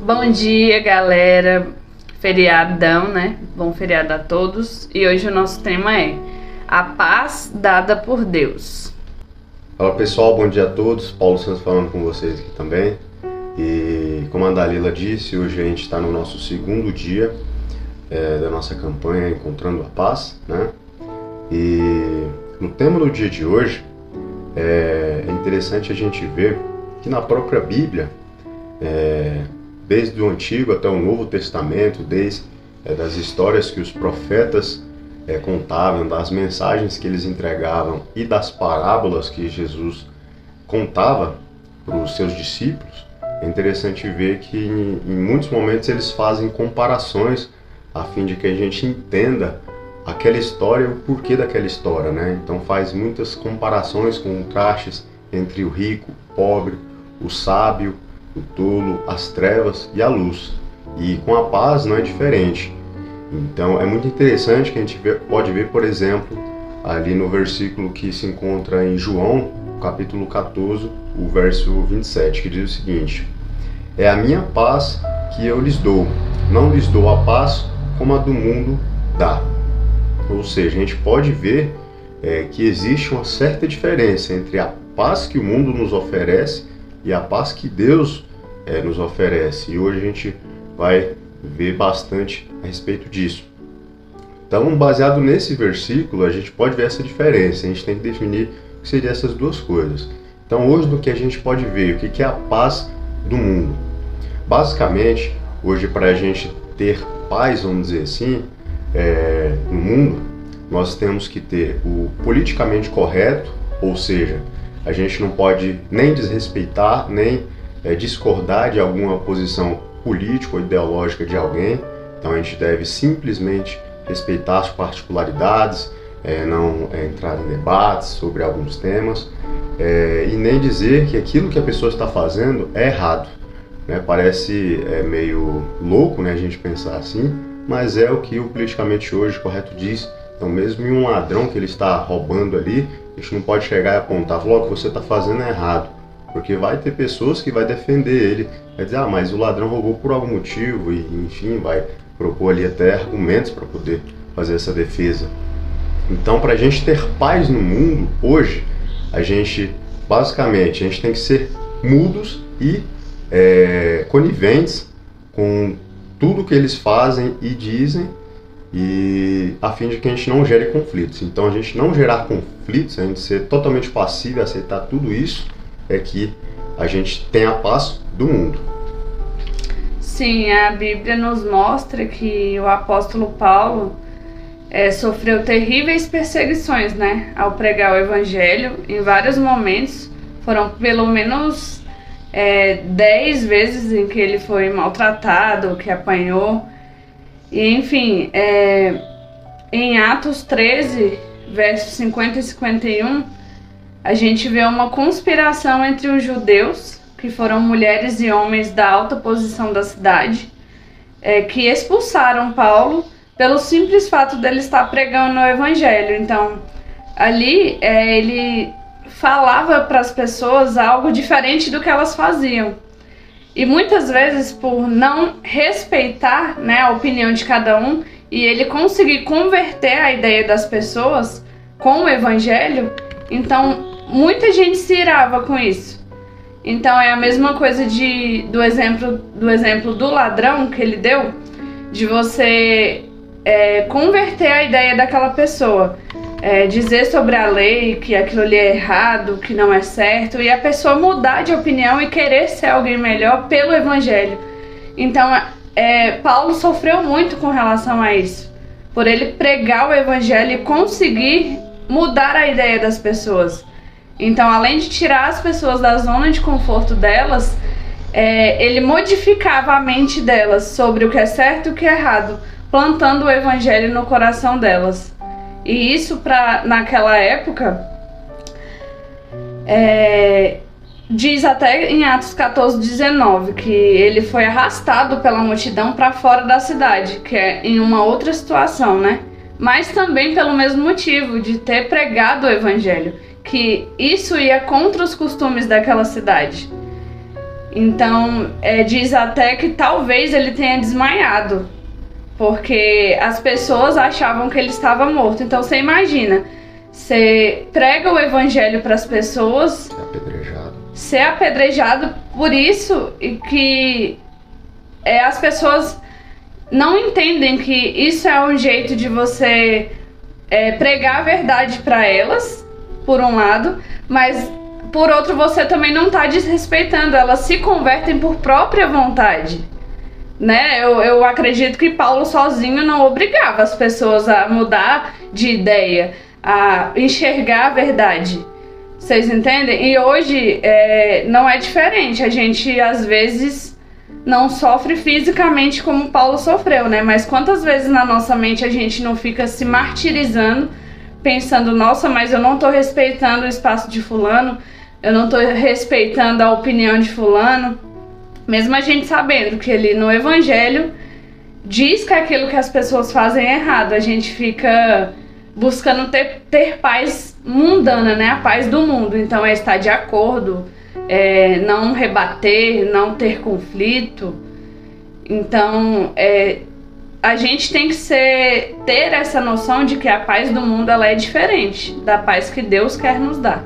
Bom dia, galera. Feriadão, né? Bom feriado a todos. E hoje o nosso tema é a paz dada por Deus. Fala pessoal, bom dia a todos. Paulo Santos falando com vocês aqui também. E como a Dalila disse, hoje a gente está no nosso segundo dia da nossa campanha Encontrando a Paz, né? E no tema do dia de hoje é interessante a gente ver que na própria Bíblia, desde o Antigo até o Novo Testamento, desde das histórias que os profetas contavam, das mensagens que eles entregavam e das parábolas que Jesus contava para os seus discípulos, é interessante ver que em muitos momentos eles fazem comparações a fim de que a gente entenda aquela história e o porquê daquela história, né? Então faz muitas comparações, contrastes entre o rico, o pobre, o sábio, o tolo, as trevas e a luz. E com a paz não é diferente. Então é muito interessante que a gente pode ver, por exemplo, ali no versículo que se encontra em João, capítulo 14, o verso 27, que diz o seguinte: é a minha paz que eu lhes dou, não lhes dou a paz como a do mundo dá. Ou seja, a gente pode ver que existe uma certa diferença entre a paz que o mundo nos oferece e a paz que Deus nos oferece. E hoje a gente vai ver bastante a respeito disso. Então, baseado nesse versículo, a gente pode ver essa diferença. A gente tem que definir o que seriam essas duas coisas. Então, hoje do que a gente pode ver, o que é a paz do mundo? Basicamente, hoje para a gente ter paz, vamos dizer assim, no mundo, nós temos que ter o politicamente correto, ou seja, a gente não pode nem desrespeitar, nem discordar de alguma posição política ou ideológica de alguém. Então a gente deve simplesmente respeitar as particularidades, não entrar em debates sobre alguns temas, e nem dizer que aquilo que a pessoa está fazendo é errado, né? Parece meio louco, né, a gente pensar assim, mas é o que o politicamente hoje correto diz. Então mesmo em um ladrão que ele está roubando ali, a gente não pode chegar e apontar, falar, o que você está fazendo é errado, porque vai ter pessoas que vai defender ele, vai dizer, mas o ladrão roubou por algum motivo, e enfim, vai propor ali até argumentos para poder fazer essa defesa. Então, para a gente ter paz no mundo, hoje, basicamente, a gente tem que ser mudos e coniventes com tudo que eles fazem e dizem, e a fim de que a gente não gere conflitos. Então, a gente não gerar conflitos, a gente ser totalmente passivo e aceitar tudo isso, é que a gente tem a paz do mundo. Sim, a Bíblia nos mostra que o apóstolo Paulo sofreu terríveis perseguições, né, ao pregar o evangelho. Em vários momentos, foram pelo menos 10 vezes em que ele foi maltratado, que apanhou. E enfim, em Atos 13, versos 50 e 51, a gente vê uma conspiração entre os judeus, que foram mulheres e homens da alta posição da cidade, que expulsaram Paulo pelo simples fato dele estar pregando o evangelho. Então, ali ele falava para as pessoas algo diferente do que elas faziam. E muitas vezes, por não respeitar, né, a opinião de cada um, e ele conseguir converter a ideia das pessoas com o evangelho, então muita gente se irava com isso. Então é a mesma coisa do exemplo do ladrão que ele deu, de você converter a ideia daquela pessoa, dizer sobre a lei que aquilo ali é errado, que não é certo, e a pessoa mudar de opinião e querer ser alguém melhor pelo evangelho. Então Paulo sofreu muito com relação a isso, por ele pregar o evangelho e conseguir mudar a ideia das pessoas. Então, além de tirar as pessoas da zona de conforto delas, ele modificava a mente delas sobre o que é certo e o que é errado, plantando o evangelho no coração delas. E isso, naquela época, diz até em Atos 14, 19, que ele foi arrastado pela multidão para fora da cidade, que é em uma outra situação, né? Mas também pelo mesmo motivo, de ter pregado o evangelho, que isso ia contra os costumes daquela cidade. Então, diz até que talvez ele tenha desmaiado, porque as pessoas achavam que ele estava morto. Então, você imagina, você prega o evangelho para as pessoas, ser apedrejado por isso, e que as pessoas não entendem que isso é um jeito de você pregar a verdade para elas, por um lado, mas por outro você também não está desrespeitando, elas se convertem por própria vontade, né? Eu acredito que Paulo sozinho não obrigava as pessoas a mudar de ideia, a enxergar a verdade. Vocês entendem? E hoje não é diferente. A gente às vezes não sofre fisicamente como Paulo sofreu, né? Mas quantas vezes na nossa mente a gente não fica se martirizando, pensando, nossa, mas eu não tô respeitando o espaço de fulano, eu não tô respeitando a opinião de fulano. Mesmo a gente sabendo que ele no evangelho diz que aquilo que as pessoas fazem é errado, a gente fica buscando ter paz mundana, né? A paz do mundo. Então estar de acordo, não rebater, não ter conflito. Então a gente tem que ter essa noção de que a paz do mundo ela é diferente da paz que Deus quer nos dar,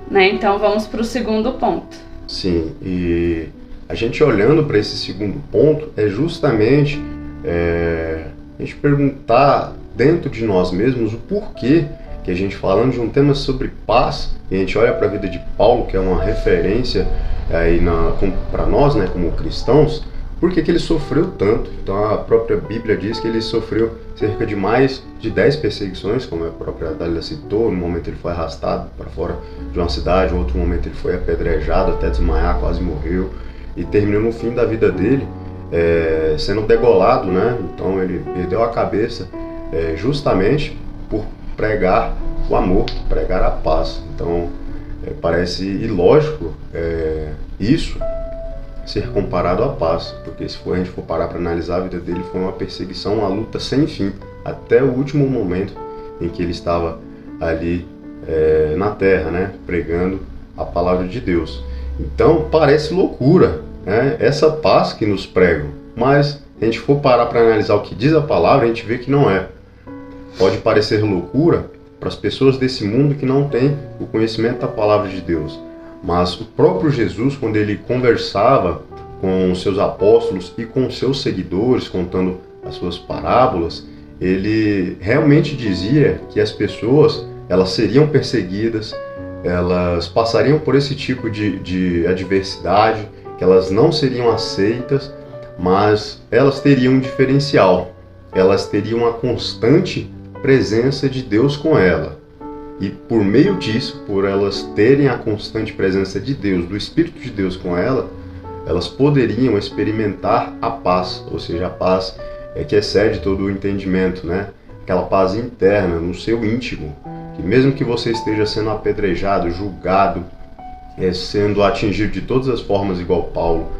né? Então vamos para o segundo ponto. Sim, e a gente olhando para esse segundo ponto é justamente a gente perguntar dentro de nós mesmos o porquê que a gente, falando de um tema sobre paz, e a gente olha para a vida de Paulo, que é uma referência para nós, né, como cristãos, por que ele sofreu tanto. Então a própria Bíblia diz que ele sofreu cerca de mais de 10 perseguições, como a própria Dália citou. No momento ele foi arrastado para fora de uma cidade, no outro momento ele foi apedrejado até desmaiar, quase morreu, e terminou no fim da vida dele sendo degolado, né? Então ele perdeu a cabeça justamente por pregar o amor, pregar a paz. Então parece ilógico isso ser comparado à paz, porque se a gente for parar para analisar, a vida dele foi uma perseguição, uma luta sem fim, até o último momento em que ele estava ali na terra, né, pregando a palavra de Deus. Então parece loucura, né, essa paz que nos pregam, mas se a gente for parar para analisar o que diz a palavra, a gente vê que não é. Pode parecer loucura para as pessoas desse mundo que não têm o conhecimento da palavra de Deus. Mas o próprio Jesus, quando ele conversava com os seus apóstolos e com os seus seguidores, contando as suas parábolas, ele realmente dizia que as pessoas elas seriam perseguidas, elas passariam por esse tipo de adversidade, que elas não seriam aceitas, mas elas teriam um diferencial, elas teriam uma constante presença de Deus com ela. E por meio disso, por elas terem a constante presença de Deus, do Espírito de Deus com ela, elas poderiam experimentar a paz, ou seja, a paz que excede todo o entendimento, né? Aquela paz interna, no seu íntimo, que mesmo que você esteja sendo apedrejado, julgado, sendo atingido de todas as formas igual Paulo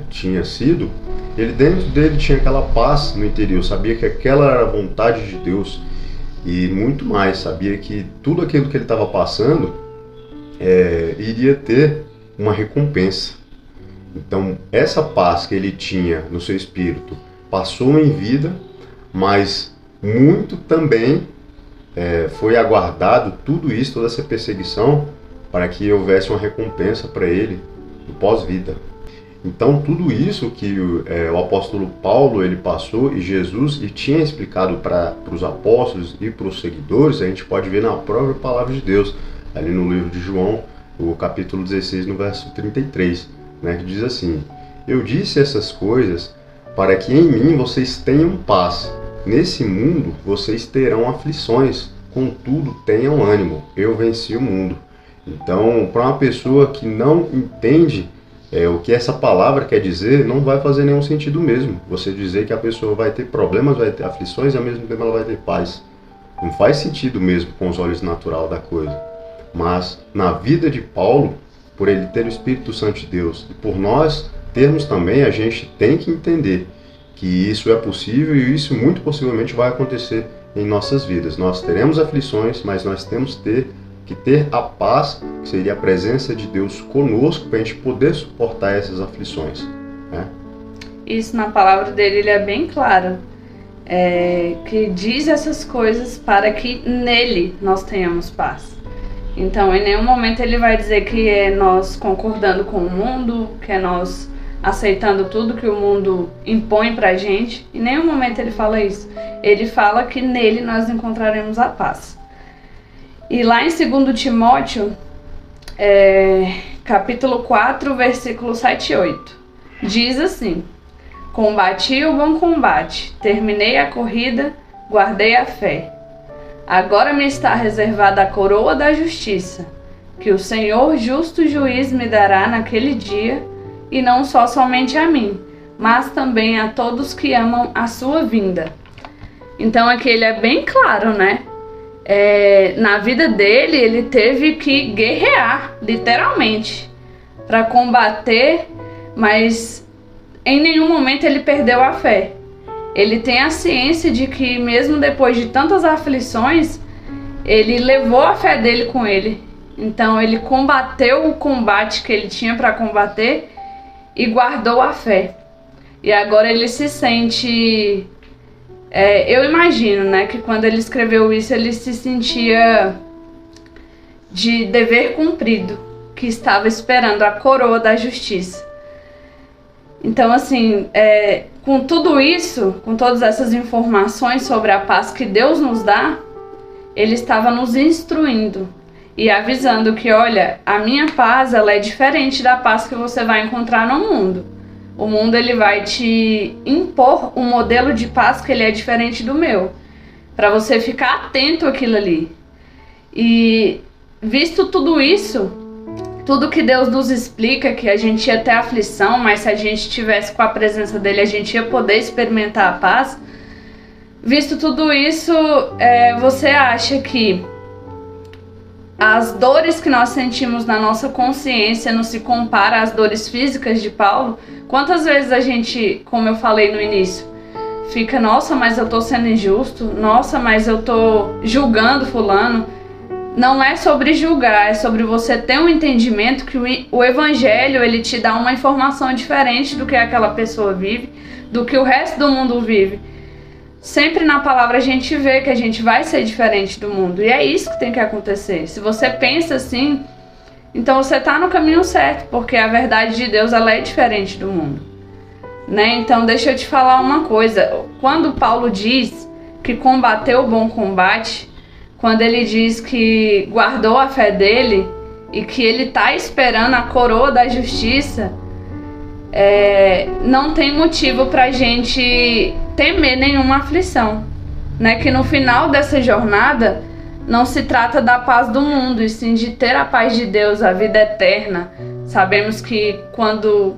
tinha sido, ele dentro dele tinha aquela paz no interior, sabia que aquela era a vontade de Deus. E muito mais, sabia que tudo aquilo que ele estava passando iria ter uma recompensa. Então essa paz que ele tinha no seu espírito passou em vida, mas muito também foi aguardado tudo isso, toda essa perseguição, para que houvesse uma recompensa para ele no pós-vida. Então tudo isso que o apóstolo Paulo ele passou e Jesus e tinha explicado para os apóstolos e para os seguidores, a gente pode ver na própria palavra de Deus, ali no livro de João, o capítulo 16, no verso 33, né, que diz assim: eu disse essas coisas para que em mim vocês tenham paz. Nesse mundo vocês terão aflições, contudo tenham ânimo, eu venci o mundo. Então, para uma pessoa que não entende o que essa palavra quer dizer, não vai fazer nenhum sentido mesmo. Você dizer que a pessoa vai ter problemas, vai ter aflições e ao mesmo tempo ela vai ter paz. Não faz sentido mesmo com os olhos naturais da coisa. Mas na vida de Paulo, por ele ter o Espírito Santo de Deus e por nós termos também, a gente tem que entender que isso é possível e isso muito possivelmente vai acontecer em nossas vidas. Nós teremos aflições, mas nós temos que que ter a paz, que seria a presença de Deus conosco, para a gente poder suportar essas aflições, né? Isso na palavra dele, ele é bem claro, que diz essas coisas para que nele nós tenhamos paz. Então, em nenhum momento ele vai dizer que é nós concordando com o mundo, que é nós aceitando tudo que o mundo impõe pra gente. Em nenhum momento ele fala isso. Ele fala que nele nós encontraremos a paz. E lá em 2 Timóteo, capítulo 4, versículo 7 e 8, diz assim: combati o bom combate, terminei a corrida, guardei a fé. Agora me está reservada a coroa da justiça, que o Senhor justo juiz me dará naquele dia, e não só somente a mim, mas também a todos que amam a sua vinda. Então aqui ele é bem claro, né? Na vida dele, ele teve que guerrear, literalmente, para combater, mas em nenhum momento ele perdeu a fé. Ele tem a ciência de que mesmo depois de tantas aflições, ele levou a fé dele com ele. Então ele combateu o combate que ele tinha para combater e guardou a fé. E agora ele se sente... eu imagino, né, que quando ele escreveu isso, ele se sentia de dever cumprido, que estava esperando a coroa da justiça. Então, assim, com tudo isso, com todas essas informações sobre a paz que Deus nos dá, ele estava nos instruindo e avisando que, olha, a minha paz, ela é diferente da paz que você vai encontrar no mundo. O mundo, ele vai te impor um modelo de paz que ele é diferente do meu, para você ficar atento àquilo ali. E visto tudo isso, tudo que Deus nos explica, que a gente ia ter aflição, mas se a gente estivesse com a presença dele, a gente ia poder experimentar a paz. Visto tudo isso, você acha que as dores que nós sentimos na nossa consciência não se compara às dores físicas de Paulo? Quantas vezes a gente, como eu falei no início, fica, nossa, mas eu tô sendo injusto, nossa, mas eu tô julgando fulano. Não é sobre julgar, é sobre você ter um entendimento que o evangelho, ele te dá uma informação diferente do que aquela pessoa vive, do que o resto do mundo vive. Sempre na palavra a gente vê que a gente vai ser diferente do mundo, e é isso que tem que acontecer. Se você pensa assim, então você está no caminho certo, porque a verdade de Deus, ela é diferente do mundo, né? Então deixa eu te falar uma coisa. Quando Paulo diz que combateu o bom combate, quando ele diz que guardou a fé dele e que ele está esperando a coroa da justiça, não tem motivo para a gente temer nenhuma aflição, né? Que no final dessa jornada não se trata da paz do mundo, e sim de ter a paz de Deus, a vida eterna. Sabemos que quando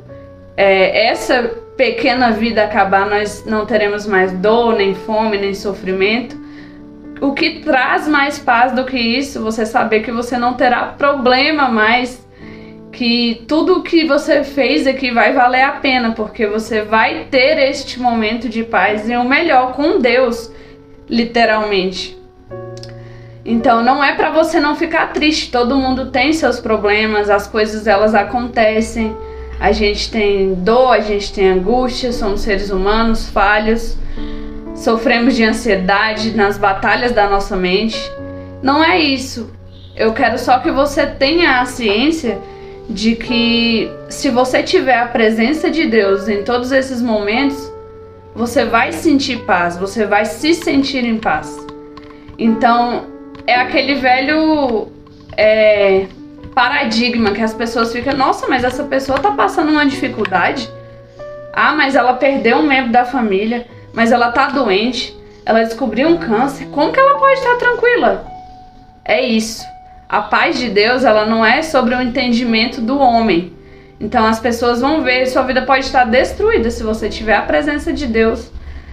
essa pequena vida acabar, nós não teremos mais dor, nem fome, nem sofrimento. O que traz mais paz do que isso, você saber que você não terá problema mais, que tudo que você fez aqui vai valer a pena, porque você vai ter este momento de paz e o melhor com Deus, literalmente. Então não é para você não ficar triste, todo mundo tem seus problemas, as coisas elas acontecem, a gente tem dor, a gente tem angústia, somos seres humanos, falhos, sofremos de ansiedade nas batalhas da nossa mente. Não é isso. Eu quero só que você tenha a ciência de que se você tiver a presença de Deus em todos esses momentos, você vai sentir paz, você vai se sentir em paz. Então, é aquele velho paradigma que as pessoas ficam, nossa, mas essa pessoa tá passando uma dificuldade. Ah, mas ela perdeu um membro da família, mas ela tá doente, ela descobriu um câncer, como que ela pode estar tranquila? É isso. A paz de Deus, ela não é sobre o entendimento do homem. Então as pessoas vão ver, sua vida pode estar destruída se você tiver a presença de Deus.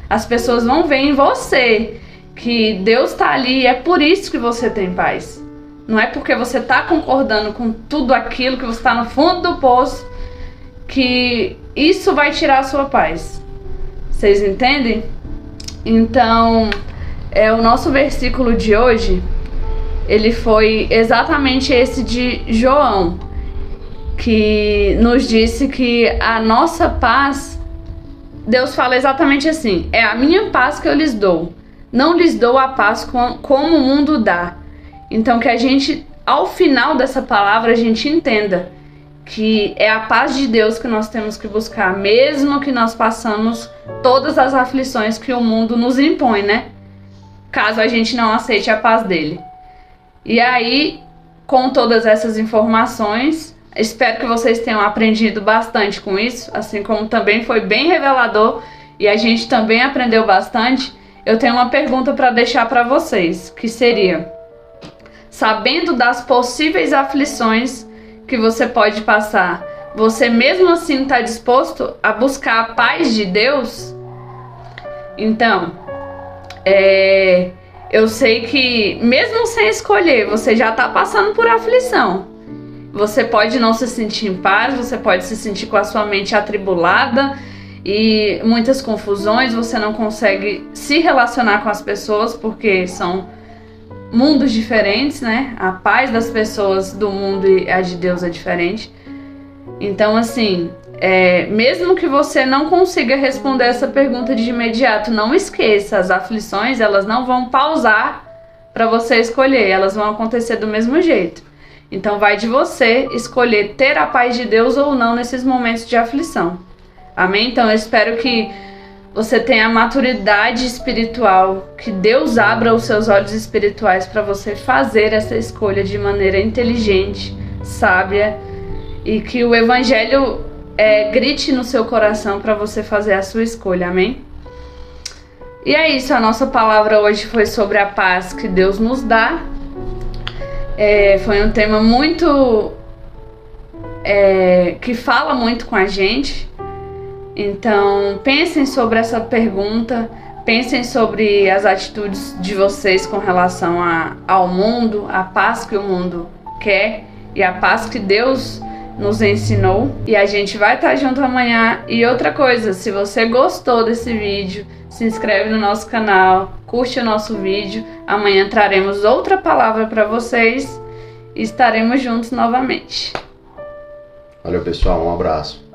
As pessoas vão ver em você que Deus está ali e é por isso que você tem paz. Não é porque você está concordando com tudo aquilo, que você está no fundo do poço, que isso vai tirar a sua paz. Vocês entendem? Então, o nosso versículo de hoje ele foi exatamente esse de João, que nos disse que a nossa paz, Deus fala exatamente assim: é a minha paz que eu lhes dou, não lhes dou a paz como o mundo dá. Então que a gente, ao final dessa palavra, a gente entenda que é a paz de Deus que nós temos que buscar, mesmo que nós passamos todas as aflições que o mundo nos impõe, né? Caso a gente não aceite a paz dele. E aí, com todas essas informações, espero que vocês tenham aprendido bastante com isso, assim como também foi bem revelador e a gente também aprendeu bastante. Eu tenho uma pergunta para deixar para vocês, que seria: sabendo das possíveis aflições que você pode passar, você mesmo assim está disposto a buscar a paz de Deus? Então, eu sei que mesmo sem escolher, você já está passando por aflição. Você pode não se sentir em paz, você pode se sentir com a sua mente atribulada e muitas confusões, você não consegue se relacionar com as pessoas porque são mundos diferentes, né? A paz das pessoas do mundo e a de Deus é diferente. Então, assim, mesmo que você não consiga responder essa pergunta de imediato, não esqueça, as aflições, elas não vão pausar para você escolher, elas vão acontecer do mesmo jeito. Então vai de você escolher ter a paz de Deus ou não nesses momentos de aflição. Amém? Então eu espero que você tenha a maturidade espiritual, que Deus abra os seus olhos espirituais para você fazer essa escolha de maneira inteligente, sábia, e que o Evangelho grite no seu coração para você fazer a sua escolha. Amém? E é isso, a nossa palavra hoje foi sobre a paz que Deus nos dá. Foi um tema muito que fala muito com a gente. Então pensem sobre essa pergunta, pensem sobre as atitudes de vocês com relação ao mundo, a paz que o mundo quer e a paz que Deus nos ensinou. E a gente vai estar junto amanhã. E outra coisa, se você gostou desse vídeo, se inscreve no nosso canal, curte o nosso vídeo. Amanhã traremos outra palavra para vocês e estaremos juntos novamente. Valeu, pessoal, um abraço.